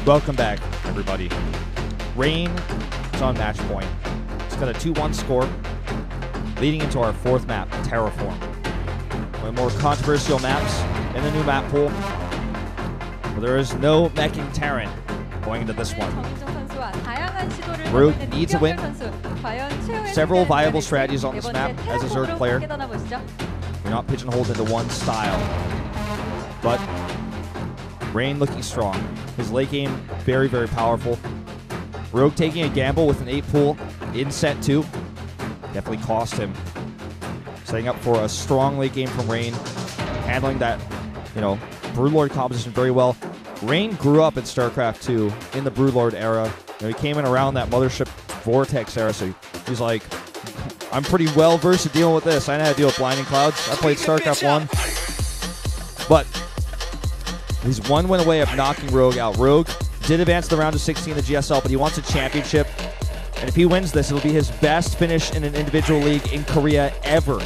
Welcome back, everybody. Rain is on match point. It's got a 2-1 score, leading into our fourth map, Terraform. One of the more controversial maps in the new map pool. But there is no meching Terran going into this one. Rogue needs a win. Several viable strategies on this map as a Zerg player. You're not pigeonholed into one style. But Rain looking strong. His late game, very, very powerful. Rogue taking a gamble with an 8 pool in set 2. Definitely cost him. Setting up for a strong late game from Rain. Handling that, Broodlord composition very well. Rain grew up in Starcraft 2 in the Broodlord era. He came in around that Mothership Vortex era, so he's like, I'm pretty well versed at dealing with this. I know how to deal with Blinding Clouds. I played Starcraft 1. But he's one win away of knocking Rogue out. Rogue did advance to the round of 16 in the GSL, but he wants a championship. And if he wins this, it'll be his best finish in an individual league in Korea ever.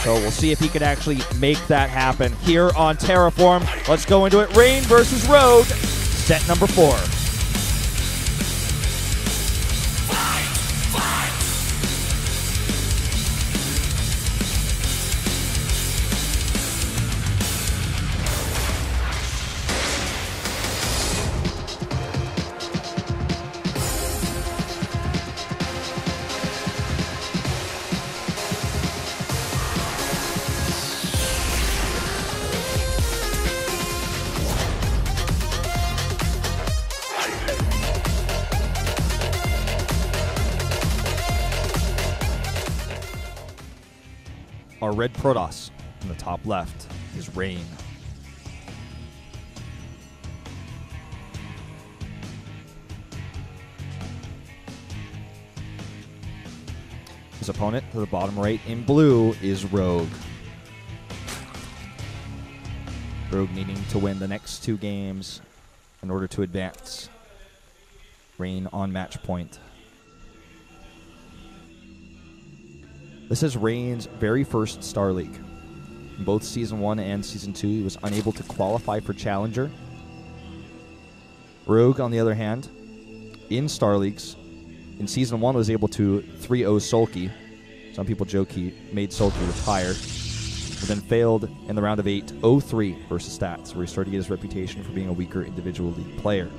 So we'll see if he can actually make that happen here on Terraform. Let's go into it. Rain versus Rogue, set number 4. Our red Protoss in the top left is Rain. His opponent to the bottom right in blue is Rogue. Rogue needing to win the next 2 games in order to advance. Rain on match point. This is Rain's very first Star League. In both Season 1 and Season 2, he was unable to qualify for Challenger. Rogue, on the other hand, in Star Leagues, in Season 1 was able to 3-0 Sulky. Some people joke he made Sulky retire. But then failed in the round of 8, 0-3 versus Stats, where he started to get his reputation for being a weaker individual league player.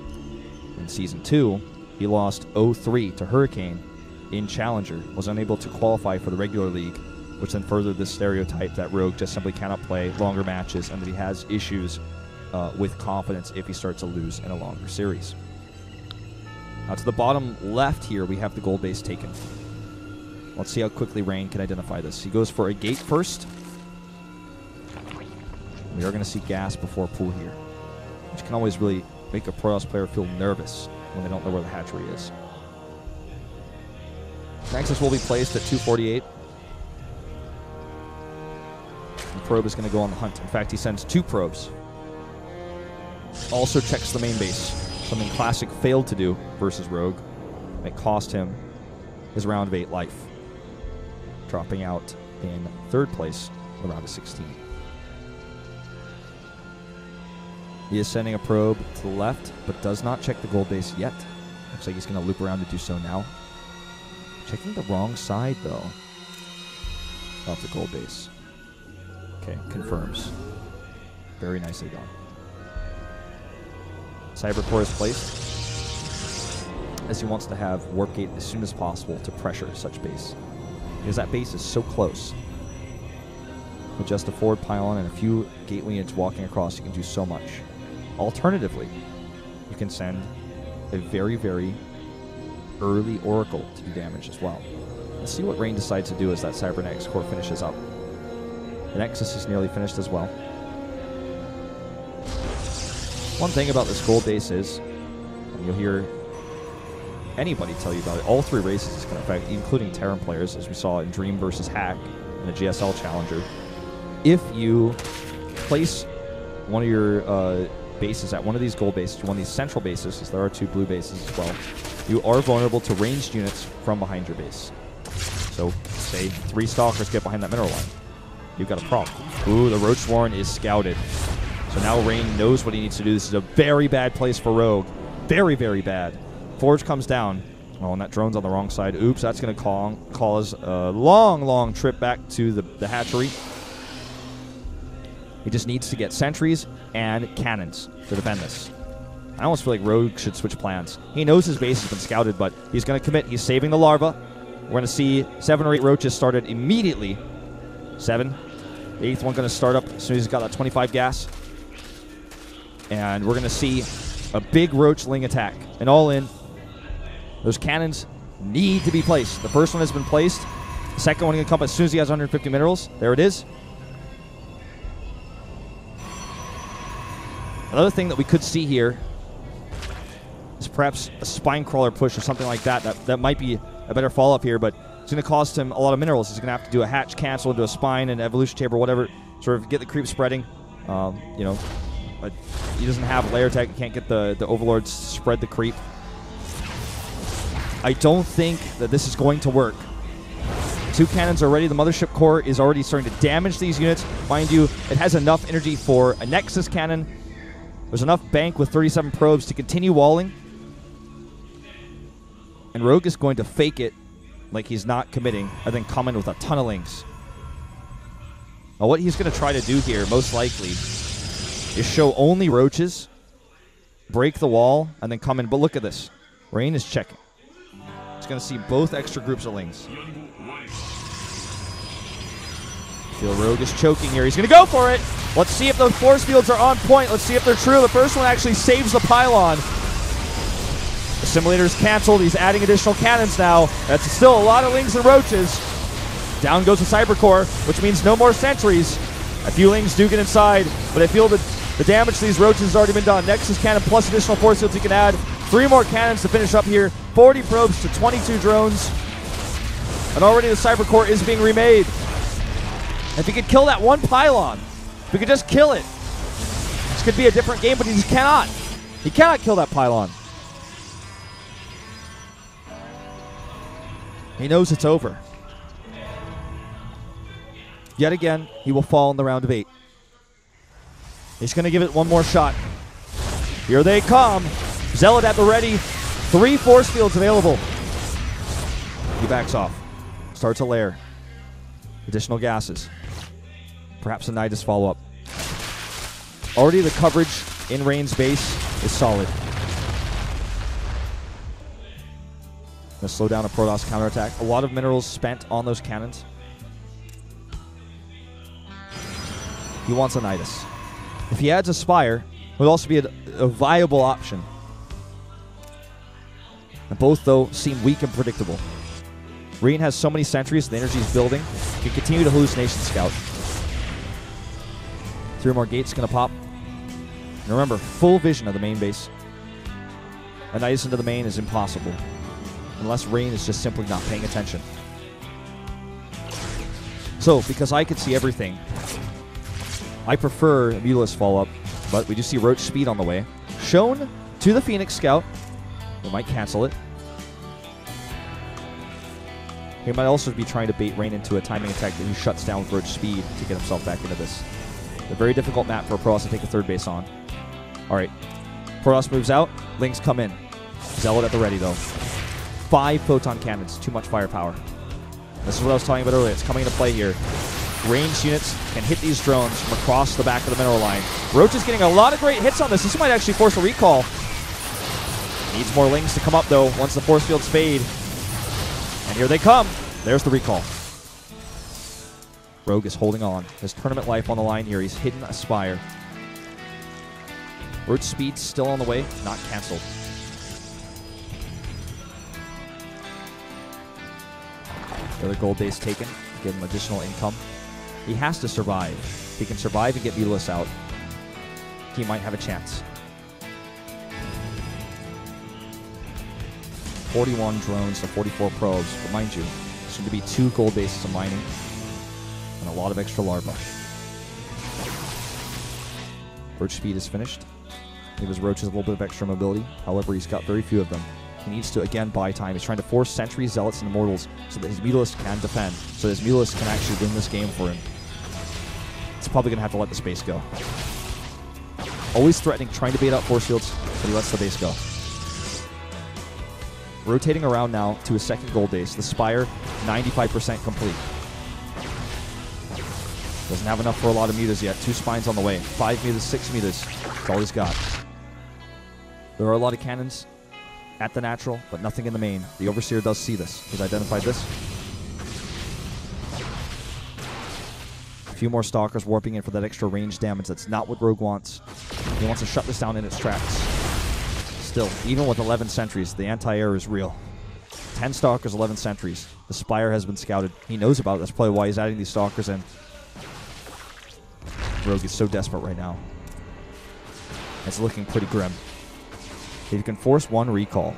In Season 2, he lost 0-3 to Hurricane in Challenger, was unable to qualify for the regular league, which then furthered this stereotype that Rogue just simply cannot play longer matches and that he has issues with confidence if he starts to lose in a longer series. Now to the bottom left here, we have the gold base taken. Let's see how quickly Rain can identify this. He goes for a gate first. We are going to see gas before pool here, which can always really make a Protoss player feel nervous when they don't know where the hatchery is. Nexus will be placed at 248. The probe is going to go on the hunt. In fact, he sends 2 probes. Also checks the main base. Something Classic failed to do versus Rogue. It cost him his round of 8 life. Dropping out in 3rd place in the round of 16. He is sending a probe to the left, but does not check the gold base yet. Looks like he's going to loop around to do so now. Checking the wrong side, though, of the gold base. Okay, confirms. Very nicely done. Cybercore is placed, as he wants to have Warp Gate as soon as possible to pressure such base, because that base is so close. With just a forward pylon and a few gate units walking across, you can do so much. Alternatively, you can send a very, very early Oracle to do damage as well. Let's see what Rain decides to do as that Cybernetics core finishes up. The Nexus is nearly finished as well. One thing about this gold base is, and you'll hear anybody tell you about it, all 3 races is going to affect, including Terran players, as we saw in Dream versus Hack in the GSL Challenger. If you place one of your bases at one of these gold bases, one of these central bases, because there are 2 blue bases as well, you are vulnerable to ranged units from behind your base. So, say 3 Stalkers get behind that mineral line. You've got a problem. Ooh, the Roach Warren is scouted. So But now Rain knows what he needs to do. This is a very bad place for Rogue. Very, very bad. Forge comes down. Oh, and that drone's on the wrong side. Oops, that's going to cause a long, long trip back to the hatchery. He just needs to get sentries and cannons to defend this. I almost feel like Rogue should switch plans. He knows his base has been scouted, but he's going to commit. He's saving the larva. We're going to see 7 or 8 roaches started immediately. 7. The 8th one going to start up as soon as he's got that 25 gas. And we're going to see a big roachling attack. And all in. Those cannons need to be placed. The first one has been placed. The second one going to come as soon as he has 150 minerals. There it is. Another thing that we could see here is perhaps a spine crawler push or something like that. That might be a better follow-up here, but it's going to cost him a lot of minerals. He's going to have to do a hatch cancel into a spine and evolution chamber, whatever, sort of get the creep spreading. You know, but he doesn't have layer tech. He can't get the overlords to spread the creep. I don't think that this is going to work. 2 cannons are ready. The mothership core is already starting to damage these units. Mind you, it has enough energy for a Nexus cannon. There's enough bank with 37 probes to continue walling. And Rogue is going to fake it like he's not committing and then come in with a ton of links. Now what he's going to try to do here, most likely, is show only roaches, break the wall, and then come in. But look at this. Rain is checking. He's going to see both extra groups of lings. Feel Rogue is choking here. He's going to go for it. Let's see if those force fields are on point. Let's see if they're true. The first one actually saves the pylon. The simulator's canceled. He's adding additional cannons now. That's still a lot of lings and roaches. Down goes the cybercore, which means no more sentries. A few lings do get inside, but I feel that the damage to these roaches has already been done. Nexus cannon plus additional force fields he can add. 3 more cannons to finish up here. 40 probes to 22 drones. And already the cybercore is being remade. If he could kill that one pylon, if we could just kill it, this could be a different game, but he just cannot. He cannot kill that pylon. He knows it's over. Yet again, he will fall in the round of 8. He's going to give it one more shot. Here they come. Zealot at the ready. 3 force fields available. He backs off. Starts a lair. Additional gases. Perhaps a Nidus follow-up. Already the coverage in Rain's base is solid. Gonna slow down a Protoss counterattack. A lot of minerals spent on those cannons. He wants a Nidus. If he adds a Spire, it would also be a viable option. And both, though, seem weak and predictable. Rain has so many sentries, the energy is building. He can continue to hallucination scout. 3 more gates going to pop. And remember, full vision of the main base. A Nidus into the main is impossible. Unless Rain is just simply not paying attention. So, because I could see everything, I prefer a Mutalisk follow-up, but we do see Roach speed on the way. Shown to the Phoenix Scout. We might cancel it. He might also be trying to bait Rain into a timing attack that he shuts down with Roach speed to get himself back into this. A very difficult map for a Protoss to take a 3rd base on. Alright. Protoss moves out. Lings come in. Zealot at the ready, though. 5 photon cannons. Too much firepower. This is what I was talking about earlier. It's coming into play here. Ranged units can hit these drones from across the back of the mineral line. Roach is getting a lot of great hits on this. This might actually force a recall. Needs more lings to come up, though, once the force fields fade. And here they come. There's the recall. Rogue is holding on. His tournament life on the line here. He's hidden a Spire. Roach speed's still on the way. Not canceled. The other gold base taken. Give him additional income. He has to survive. If he can survive and get Mutalisk out, he might have a chance. 41 drones to 44 probes. But mind you, soon to be 2 gold bases of mining and a lot of extra larvae. Roach speed is finished. Gives Roach a little bit of extra mobility. However, he's got very few of them. He needs to, again, buy time. He's trying to force sentries, zealots, and immortals so that his Mutalisk can defend, so that his Mutalisk can actually win this game for him. It's probably going to have to let the space go. Always threatening, trying to bait out force fields, but he lets the base go. Rotating around now to his second gold base. The Spire, 95% complete. Doesn't have enough for a lot of meters yet. 2 spines on the way. 5 meters, 6 meters. That's all he's got. There are a lot of cannons at the natural, but nothing in the main. The Overseer does see this. He's identified this. A few more Stalkers warping in for that extra range damage. That's not what Rogue wants. He wants to shut this down in its tracks. Still, even with 11 sentries, the anti-air is real. 10 Stalkers, 11 sentries. The Spire has been scouted. He knows about it. That's probably why he's adding these Stalkers in. Rogue is so desperate right now. It's looking pretty grim. If he can force 1 recall,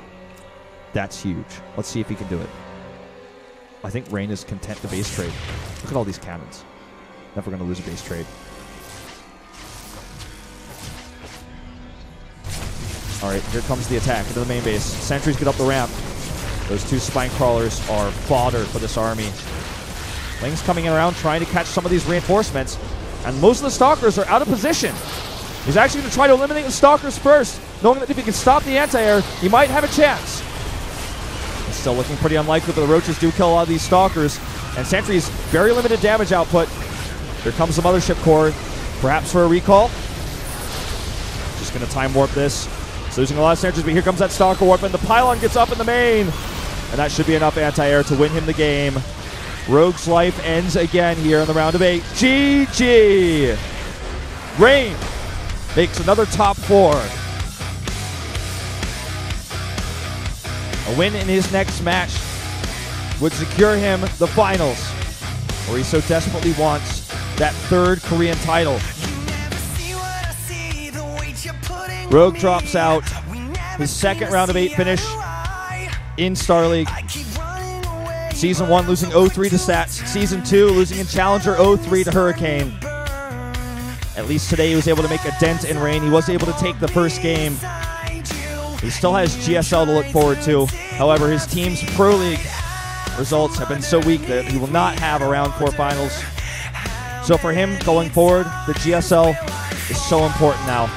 that's huge. Let's see if he can do it. I think Rain is content to base trade. Look at all these cannons. Never going to lose a base trade. All right, here comes the attack into the main base. Sentries get up the ramp. Those 2 spine crawlers are fodder for this army. Ling's coming around trying to catch some of these reinforcements, and most of the Stalkers are out of position. He's actually going to try to eliminate the Stalkers first, knowing that if he can stop the anti-air, he might have a chance. It's still looking pretty unlikely, but the Roaches do kill a lot of these Stalkers, and Sentry's very limited damage output. Here comes the Mothership Core, perhaps for a recall. Just going to time warp this. He's losing a lot of sentries, but here comes that Stalker warp, and the pylon gets up in the main. And that should be enough anti-air to win him the game. Rogue's life ends again here in the round of 8. GG! Rain makes another top 4. A win in his next match would secure him the finals, where he so desperately wants that 3rd Korean title. Rogue drops out. His 2nd round of 8 finish in Star League. Season 1 losing 0-3 to Sats. Season 2 losing in Challenger 0-3 to Hurricane. At least today he was able to make a dent in Rain. He was able to take the first game. He still has GSL to look forward to. However, his team's Pro League results have been so weak that he will not have a round 4 finals. So for him going forward, the GSL is so important now.